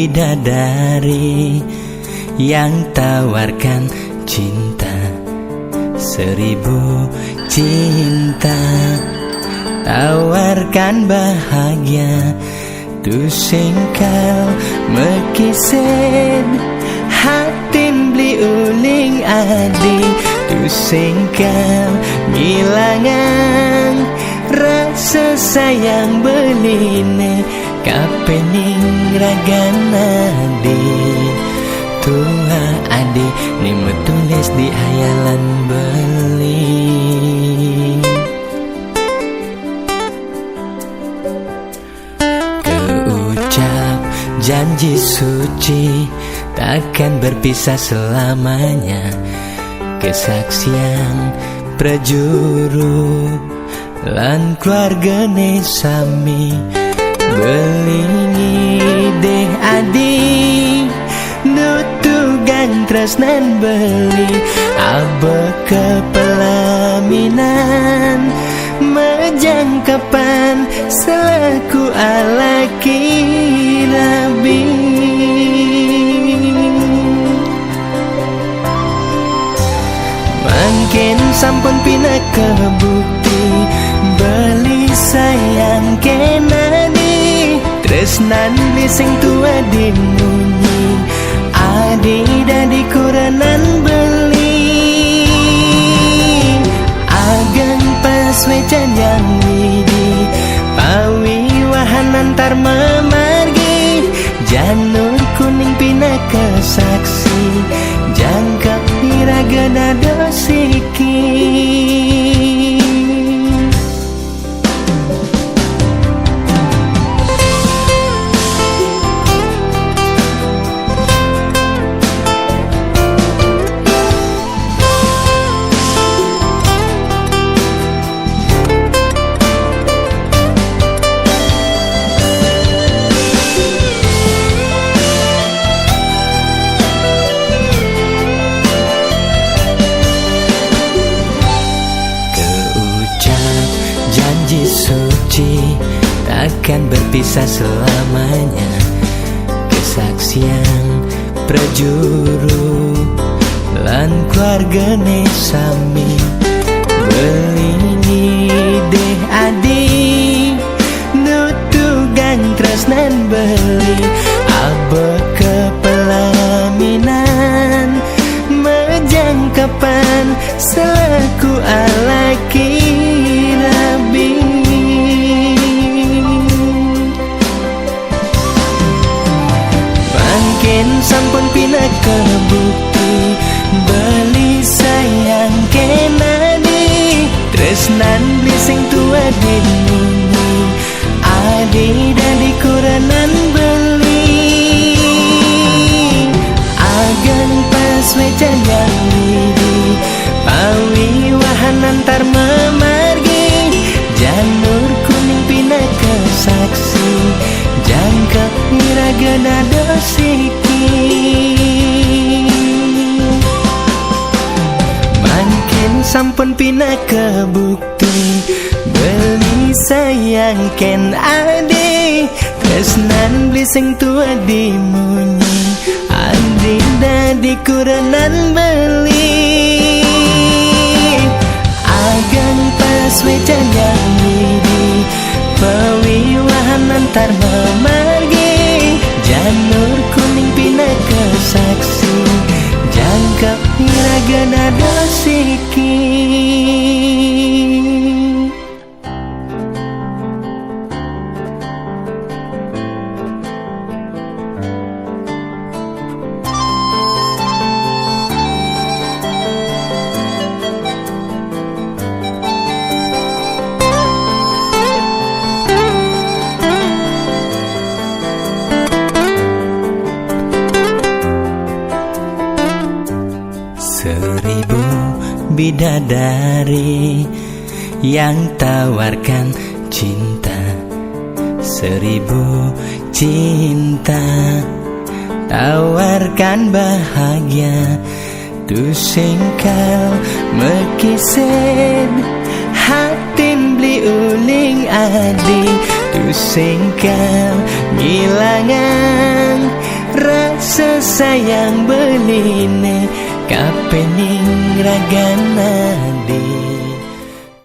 bidadari yang tawarkan cinta, 1000 cinta, tawarkan bahagia. Tu singkal mekisen hatin beli uling adi. Tu singkal ngilangan rasa sayang beline kapening ragana di tua adi ni metulis di hayalan beli. Keucap janji suci takkan berpisah selamanya. Kesaksian prajuru lan keluargane sami belingi deh adi nutugan tresnan beli abe kepelaminan majangkapan selaku alaki nabi. Mungkin sampun pina kebukti beli sayang kenani tresnan lising tua dimunyi adi dadi kuranan beli agang pas wecan yang widi pawi wahan antar memargi janur kuning pina kesaksi jangkap iragana dosiki. Janji suci takkan berpisah selamanya. Kesaksian prajuru lan keluargane sami belingi deh adi nutugan tresnan beli abe kepelaminan majangkapan selaku alaki nabi. Mungkin sampun pina kebukti beli sayang kenani tresnan blising tua dimunyi adi dadi kuranan beli agan pas wecan yang widi pawi wahan antar memargi janur kuning pina kesaksi jangkap iragana dosiki. Mungkin sampun pina kebukti beli sayang ken adi tresnan blising tua dimunyi adi dadi kuranan beli agan pas wecan yang widi pawi wahan antar memargi janur kuning pina kesaksi jangkap iragana dosiki. Seribu bidadari yang tawarkan cinta, 1000 cinta, tawarkan bahagia. Tu singkal mekisen hatin beli uling adi. Tu singkal ngilangan sesayang beline kapening ragana di